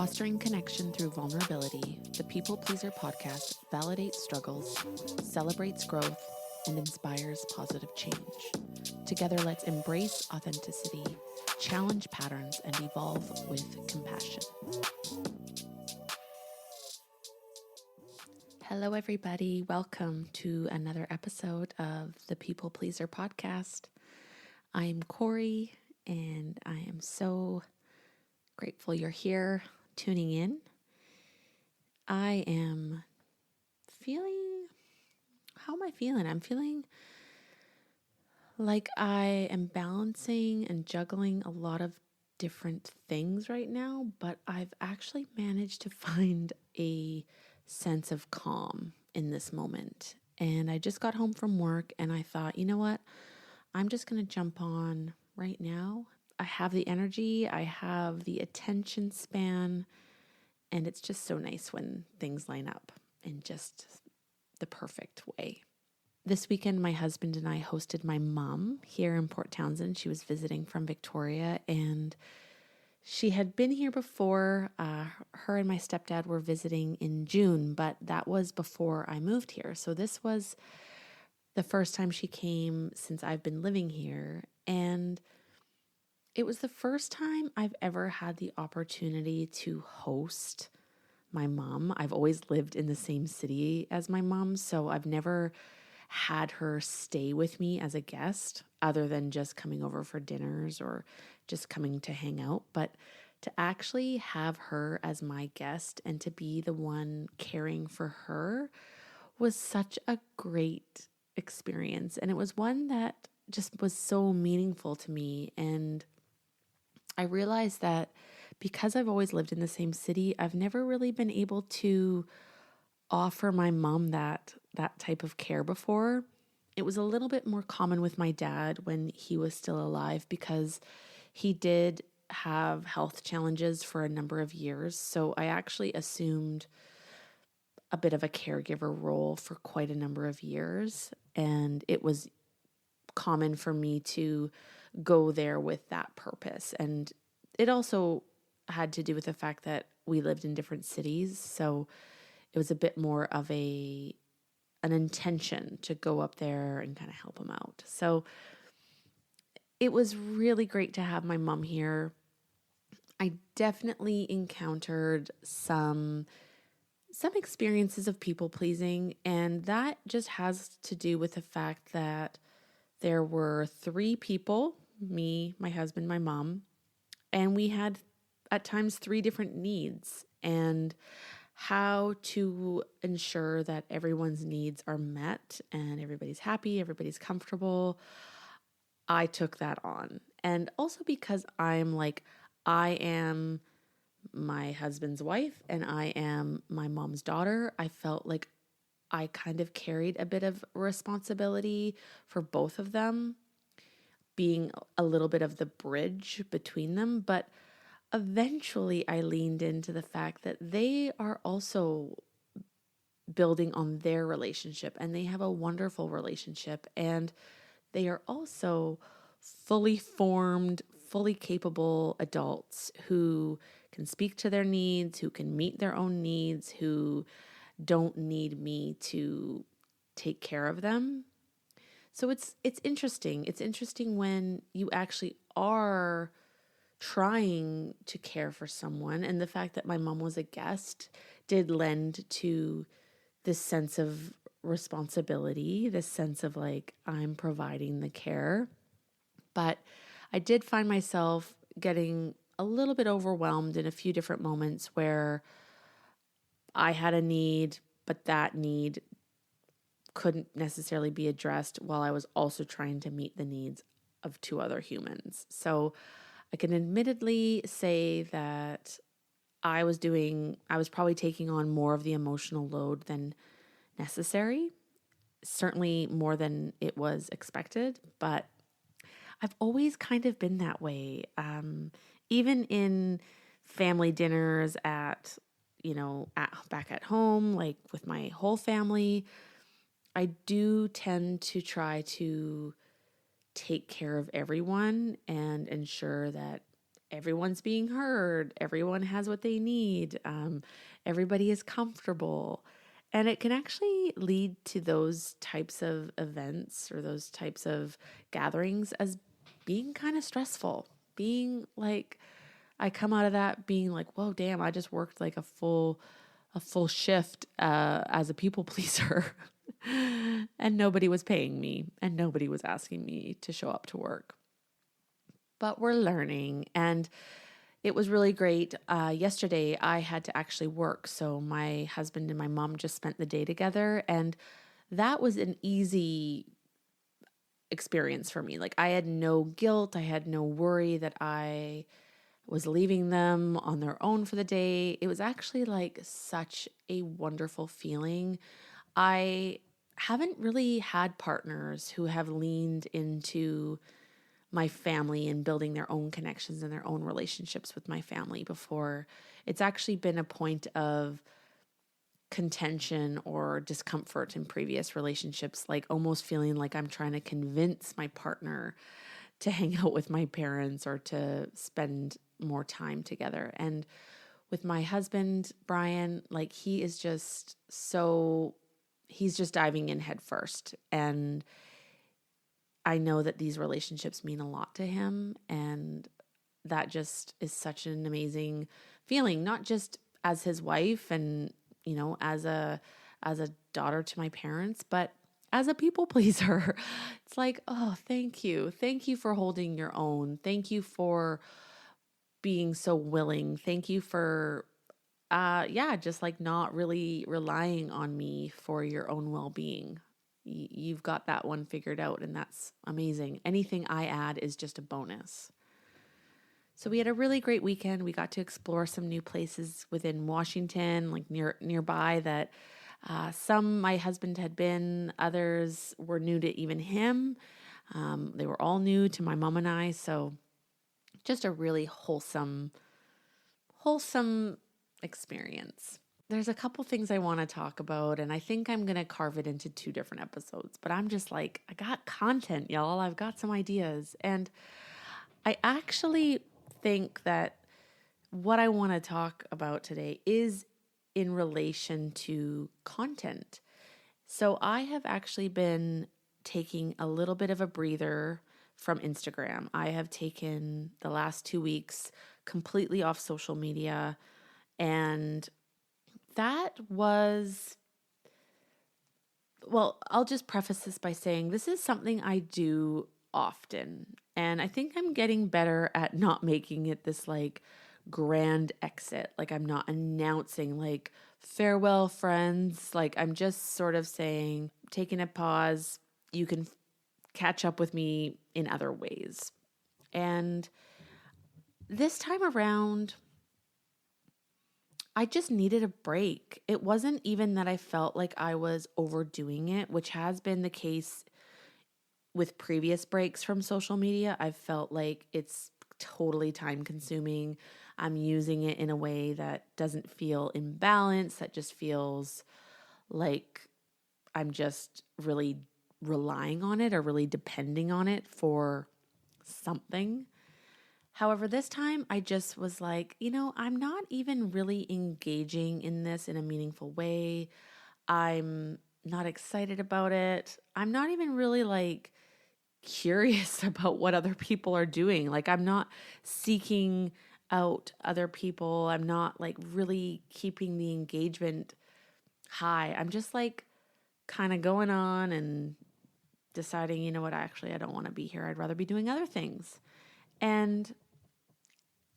Fostering connection through vulnerability, the People Pleaser podcast validates struggles, celebrates growth, and inspires positive change. Together, let's embrace authenticity, challenge patterns, and evolve with compassion. Hello, everybody. Welcome to another episode of the People Pleaser podcast. I'm Corie, and I am so grateful you're here tuning in. I am how am I feeling? I'm feeling like I am balancing and juggling a lot of different things right now, but I've actually managed to find a sense of calm in this moment. And I just got home from work and I thought, you know what? I'm just going to jump on right now. I have the energy, I have the attention span, and it's just so nice when things line up in just the perfect way. This weekend, my husband and I hosted my mom here in Port Townsend. She was visiting from Victoria, and she had been here before. Her and my stepdad were visiting in June, but that was before I moved here. So this was the first time she came since I've been living here, and it was the first time I've ever had the opportunity to host my mom. I've always lived in the same city as my mom, so I've never had her stay with me as a guest other than just coming over for dinners or just coming to hang out. But to actually have her as my guest and to be the one caring for her was such a great experience. And it was one that just was so meaningful to me. And I realized that because I've always lived in the same city, I've never really been able to offer my mom that type of care before. It was a little bit more common with my dad when he was still alive because he did have health challenges for a number of years. So I actually assumed a bit of a caregiver role for quite a number of years. And it was common for me to go there with that purpose. And it also had to do with the fact that we lived in different cities. So it was a bit more of an intention to go up there and kind of help him out. So it was really great to have my mom here. I definitely encountered some experiences of people pleasing, and that just has to do with the fact that there were 3 people, me, my husband, my mom, and we had at times 3 different needs, and how to ensure that everyone's needs are met and everybody's happy, everybody's comfortable. I took that on. And also because I am my husband's wife and I am my mom's daughter, I felt like I kind of carried a bit of responsibility for both of them, being a little bit of the bridge between them. But eventually I leaned into the fact that they are also building on their relationship and they have a wonderful relationship, and they are also fully formed, fully capable adults who can speak to their needs, who can meet their own needs, who don't need me to take care of them. So it's interesting. It's interesting when you actually are trying to care for someone, and the fact that my mom was a guest did lend to this sense of responsibility, this sense of like I'm providing the care. But I did find myself getting a little bit overwhelmed in a few different moments where I had a need, but that need couldn't necessarily be addressed while I was also trying to meet the needs of 2 other humans. So I can admittedly say that I was probably taking on more of the emotional load than necessary, certainly more than it was expected, but I've always kind of been that way. Even in family dinners back at home, like with my whole family, I do tend to try to take care of everyone and ensure that everyone's being heard, everyone has what they need, everybody is comfortable. And it can actually lead to those types of events or those types of gatherings as being kind of stressful, being like, I come out of that being like, whoa, damn, I just worked like a full shift as a people pleaser. And nobody was paying me and nobody was asking me to show up to work. But we're learning, and it was really great. Yesterday, I had to actually work. So my husband and my mom just spent the day together, and that was an easy experience for me. Like, I had no guilt. I had no worry that I was leaving them on their own for the day. It was actually like such a wonderful feeling. I haven't really had partners who have leaned into my family and building their own connections and their own relationships with my family before. It's actually been a point of contention or discomfort in previous relationships, like almost feeling like I'm trying to convince my partner to hang out with my parents or to spend more time together. And with my husband, Brian, like he is just he's just diving in head first. And I know that these relationships mean a lot to him, and that just is such an amazing feeling, not just as his wife and, as a daughter to my parents, but as a people pleaser. It's like, oh, thank you. Thank you for holding your own. Thank you for being so willing. Thank you for just like not really relying on me for your own well-being. You've got that one figured out, and that's amazing. Anything I add is just a bonus. So we had a really great weekend. We got to explore some new places within Washington, like nearby that some my husband had been, others were new to even him. They were all new to my mom and I. So just a really wholesome experience. There's a couple things I want to talk about, and I think I'm going to carve it into 2 different episodes, but I'm just like, I got content, y'all. I've got some ideas. And I actually think that what I want to talk about today is in relation to content. So I have actually been taking a little bit of a breather from Instagram. I have taken the last 2 weeks completely off social media, and that was, well, I'll just preface this by saying this is something I do often. And I think I'm getting better at not making it this like grand exit. Like I'm not announcing like farewell friends. Like I'm just sort of saying, taking a pause. You can catch up with me in other ways. And this time around, I just needed a break. It wasn't even that I felt like I was overdoing it, which has been the case with previous breaks from social media. I've felt like it's totally time consuming. I'm using it in a way that doesn't feel imbalanced, that just feels like I'm just really relying on it or really depending on it for something. However, this time I just was like, I'm not even really engaging in this in a meaningful way. I'm not excited about it. I'm not even really like curious about what other people are doing. Like I'm not seeking out other people. I'm not like really keeping the engagement high. I'm just like kind of going on and deciding, actually I don't want to be here. I'd rather be doing other things. And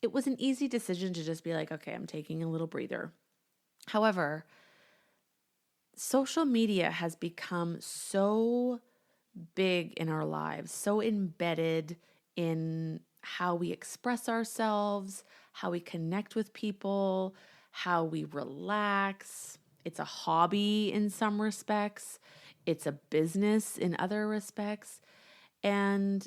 it was an easy decision to just be like, okay, I'm taking a little breather. However, social media has become so big in our lives, so embedded in how we express ourselves, how we connect with people, how we relax. It's a hobby in some respects. It's a business in other respects. And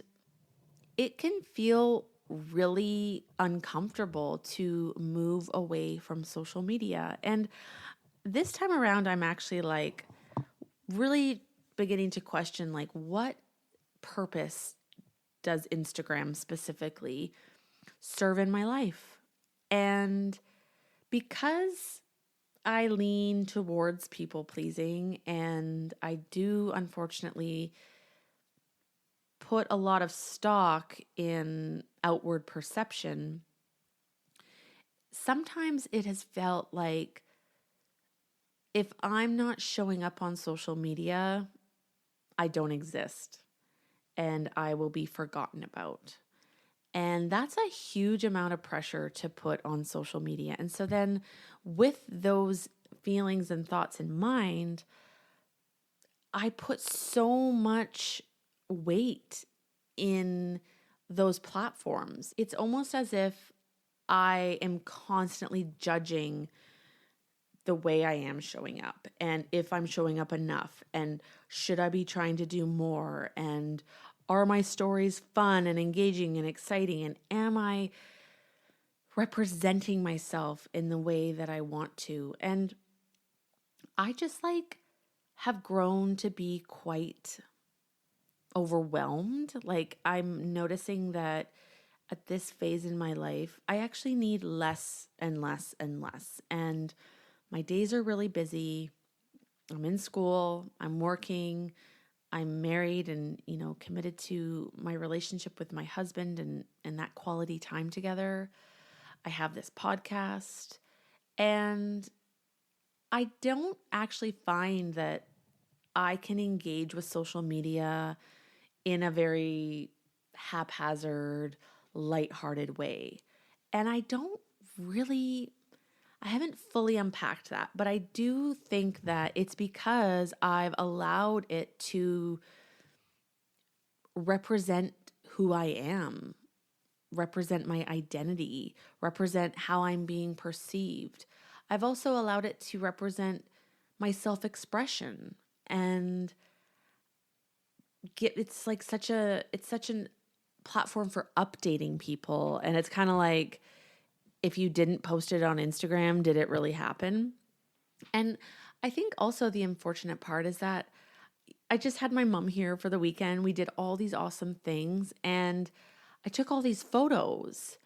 it can feel really uncomfortable to move away from social media. And this time around, I'm actually like really beginning to question like what purpose does Instagram specifically serve in my life. And because I lean towards people pleasing, and I do unfortunately put a lot of stock in outward perception, sometimes it has felt like if I'm not showing up on social media, I don't exist and I will be forgotten about. And that's a huge amount of pressure to put on social media. And so then, with those feelings and thoughts in mind, I put so much weight in those platforms. It's almost as if I am constantly judging the way I am showing up and if I'm showing up enough and should I be trying to do more and are my stories fun and engaging and exciting and am I representing myself in the way that I want to? And I just have grown to be quite overwhelmed. Like I'm noticing that at this phase in my life, I actually need less and less and less. And my days are really busy. I'm in school, I'm working, I'm married and, committed to my relationship with my husband and that quality time together. I have this podcast and I don't actually find that I can engage with social media in a very haphazard, lighthearted way. And I haven't fully unpacked that, but I do think that it's because I've allowed it to represent who I am, represent my identity, represent how I'm being perceived. I've also allowed it to represent my self-expression and it's such an platform for updating people, and it's kind of like if you didn't post it on Instagram, did it really happen? And I think also the unfortunate part is that I just had my mom here for the weekend. We did all these awesome things and I took all these photos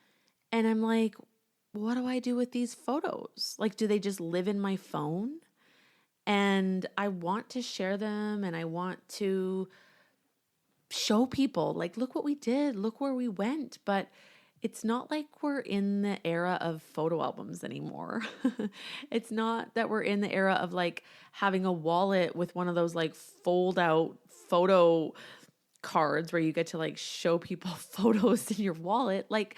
and I'm like, what do I do with these photos? Like, do they just live in my phone? And I want to share them and I want to show people, like, look what we did, look where we went. But it's not like we're in the era of photo albums anymore. It's not that we're in the era of like having a wallet with one of those like fold out photo cards where you get to like show people photos in your wallet. Like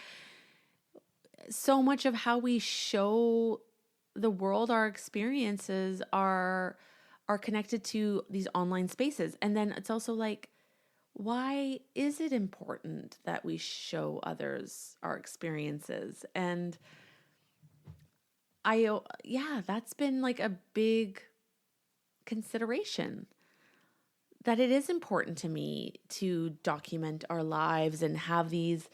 so much of how we show the world our experiences are connected to these online spaces. And then it's also like, why is it important that we show others our experiences? And that's been like a big consideration, that it is important to me to document our lives and have these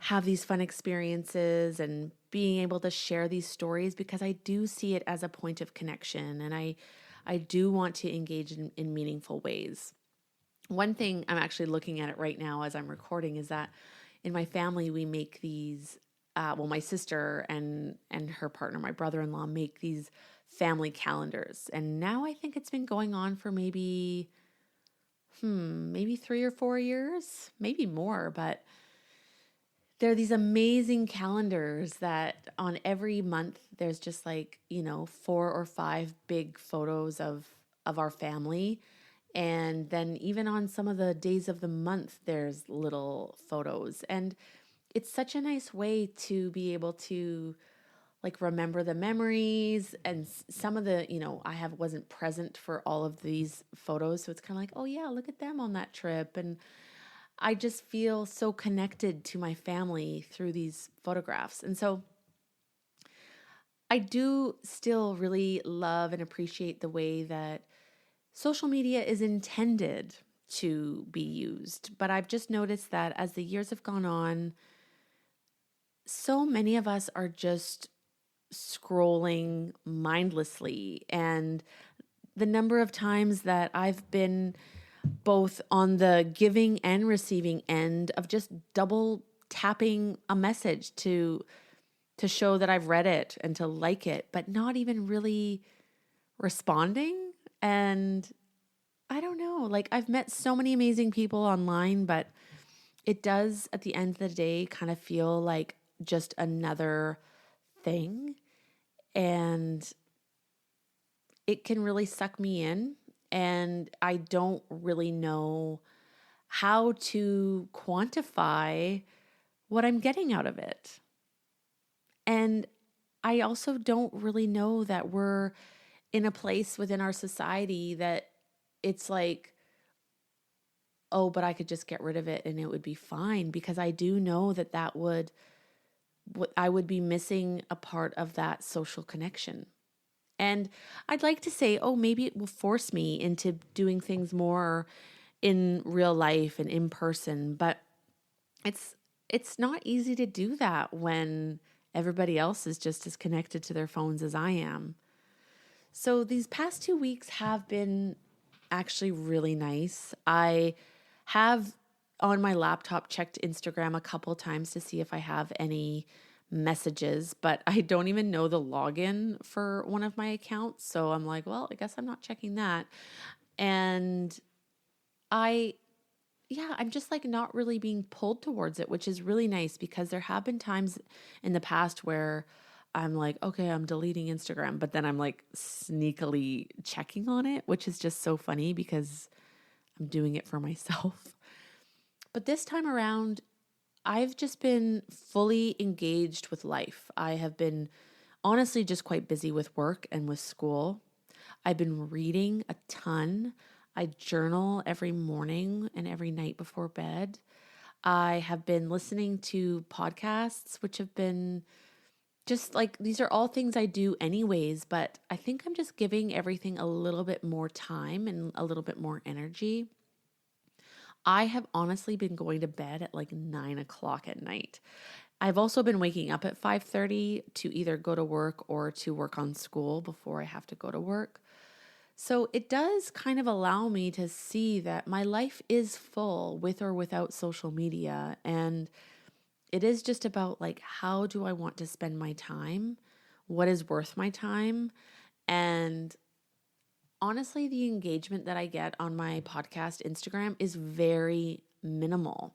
fun experiences and being able to share these stories, because I do see it as a point of connection and I do want to engage in meaningful ways. One thing I'm actually looking at it right now as I'm recording is that in my family, we make these, my sister and her partner, my brother-in-law, make these family calendars. And now I think it's been going on for maybe 3 or 4 years, maybe more, but there are these amazing calendars that on every month there's just 4 or 5 big photos of our family. And then even on some of the days of the month, there's little photos. And it's such a nice way to be able to like remember the memories and some of the, wasn't present for all of these photos. So it's kind of like, oh yeah, look at them on that trip. And I just feel so connected to my family through these photographs. And so I do still really love and appreciate the way that social media is intended to be used. But I've just noticed that as the years have gone on, so many of us are just scrolling mindlessly. And the number of times that I've been both on the giving and receiving end of just double tapping a message to show that I've read it and to like it, but not even really responding. And I don't know, like I've met so many amazing people online, but it does at the end of the day kind of feel like just another thing. And it can really suck me in. And I don't really know how to quantify what I'm getting out of it. And I also don't really know that we're in a place within our society that it's like, oh, but I could just get rid of it and it would be fine, because I do know that I would be missing a part of that social connection. And I'd like to say, oh, maybe it will force me into doing things more in real life and in person, but it's not easy to do that when everybody else is just as connected to their phones as I am. So these past 2 weeks have been actually really nice. I have on my laptop checked Instagram a couple times to see if I have any messages, but I don't even know the login for one of my accounts. So I'm like, well, I guess I'm not checking that. And I I'm just like not really being pulled towards it, which is really nice, because there have been times in the past where I'm like, okay, I'm deleting Instagram, but then I'm like sneakily checking on it, which is just so funny because I'm doing it for myself. But this time around, I've just been fully engaged with life. I have been honestly just quite busy with work and with school. I've been reading a ton. I journal every morning and every night before bed. I have been listening to podcasts, which have been just like, these are all things I do anyways, but I think I'm just giving everything a little bit more time and a little bit more energy. I have honestly been going to bed at like 9 o'clock at night. I've also been waking up at 5:30 to either go to work or to work on school before I have to go to work. So it does kind of allow me to see that my life is full with or without social media. And it is just about like, how do I want to spend my time? What is worth my time? And honestly, the engagement that I get on my podcast Instagram is very minimal.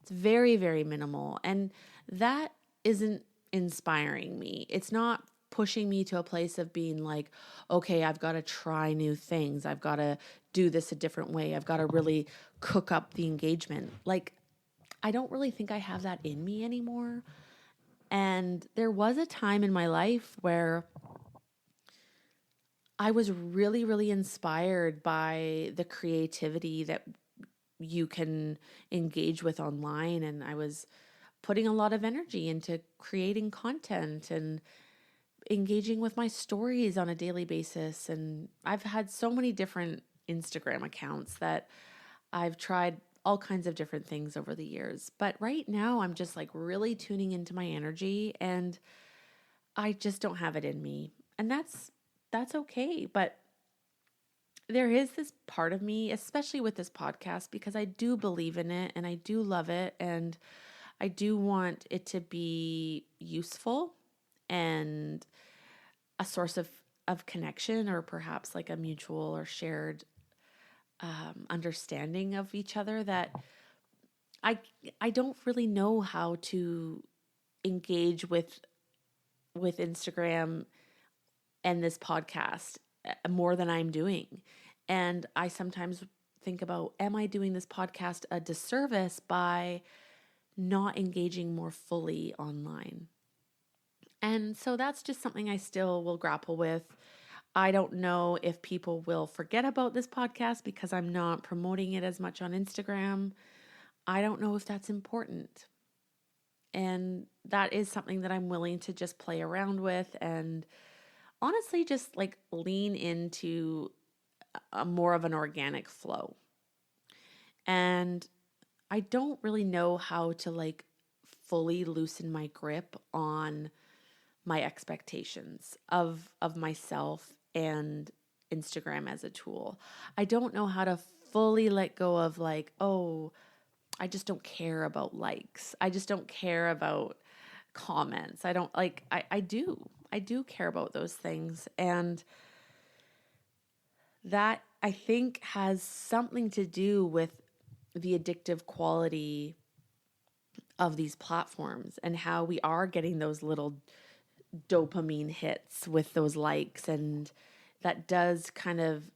It's very, very minimal. And that isn't inspiring me. It's not pushing me to a place of being like, okay, I've got to try new things. I've got to do this a different way. I've got to really cook up the engagement. Like, I don't really think I have that in me anymore. And there was a time in my life where I was really, really inspired by the creativity that you can engage with online. And I was putting a lot of energy into creating content and engaging with my stories on a daily basis. And I've had so many different Instagram accounts that I've tried all kinds of different things over the years. But right now, I'm just like really tuning into my energy, and I just don't have it in me. And that's okay. But there is this part of me, especially with this podcast, because I do believe in it and I do love it, and I do want it to be useful and a source of connection, or perhaps like a mutual or shared understanding of each other, that I I don't really know how to engage with Instagram and this podcast more than I'm doing. And I sometimes think about, am I doing this podcast a disservice by not engaging more fully online? And so that's just something I still will grapple with. I don't know if people will forget about this podcast because I'm not promoting it as much on Instagram. I don't know if that's important. And that is something that I'm willing to just play around with and honestly just like lean into a more of an organic flow. And I don't really know how to like fully loosen my grip on my expectations of myself and Instagram as a tool. I don't know how to fully let go of like, oh, I just don't care about likes. I just don't care about comments. I don't like, I do. I do care about those things. And that I think has something to do with the addictive quality of these platforms and how we are getting those little dopamine hits with those likes. And that does kind of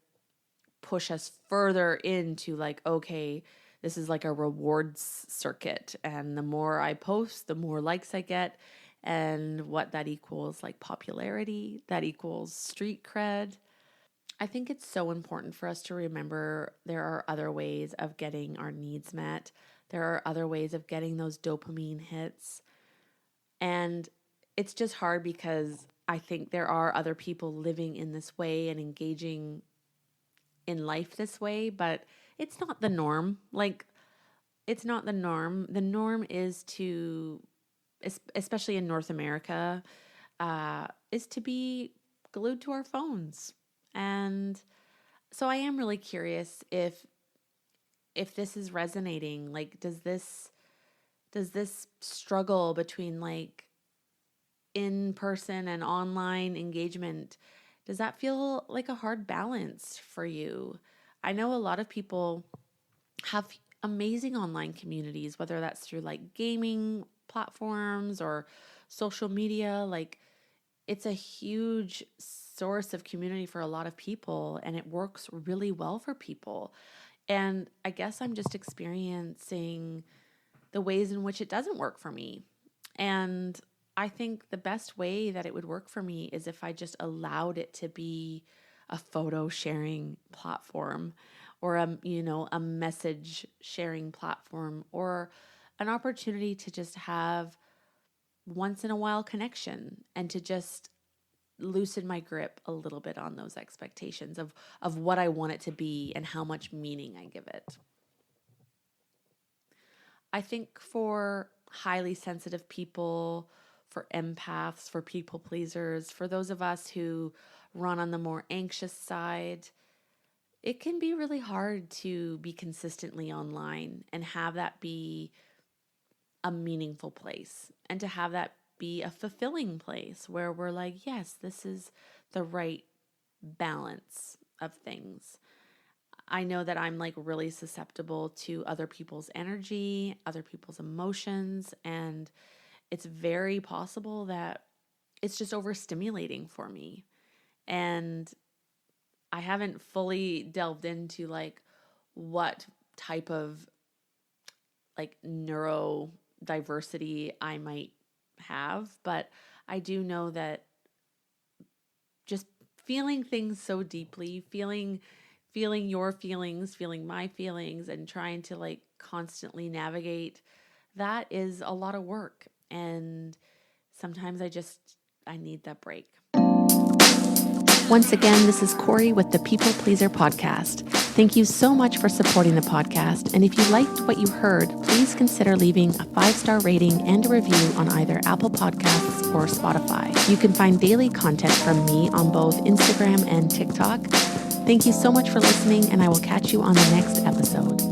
push us further into like, okay, this is like a rewards circuit. And the more I post, the more likes I get. And what that equals, like popularity, that equals street cred. I think it's so important for us to remember there are other ways of getting our needs met. There are other ways of getting those dopamine hits. And it's just hard because I think there are other people living in this way and engaging in life this way, but it's not the norm. Like, it's not the norm. The norm is to, especially in North America, is to be glued to our phones. And so I am really curious if this is resonating. Like, does this struggle between like in-person and online engagement, does that feel like a hard balance for you? I know a lot of people have amazing online communities, whether that's through like gaming platforms or social media. Like, it's a huge source of community for a lot of people, and it works really well for people. And I guess I'm just experiencing the ways in which it doesn't work for me. And I think the best way that it would work for me is if I just allowed it to be a photo sharing platform, or a message sharing platform, or an opportunity to just have once in a while connection, and to just loosen my grip a little bit on those expectations of what I want it to be and how much meaning I give it. I think for highly sensitive people, for empaths, for people pleasers, for those of us who run on the more anxious side, it can be really hard to be consistently online and have that be a meaningful place, and to have that be a fulfilling place where we're like, yes, this is the right balance of things. I know that I'm like really susceptible to other people's energy, other people's emotions, and it's very possible that it's just overstimulating for me. And I haven't fully delved into like what type of like neurodiversity I might have, but I do know that just feeling things so deeply, feeling your feelings, feeling my feelings, and trying to like constantly navigate, that is a lot of work. And sometimes I need that break. Once again, this is Corie with the People Pleaser Podcast. Thank you so much for supporting the podcast. And if you liked what you heard, please consider leaving a 5-star rating and a review on either Apple Podcasts or Spotify. You can find daily content from me on both Instagram and TikTok. Thank you so much for listening, and I will catch you on the next episode.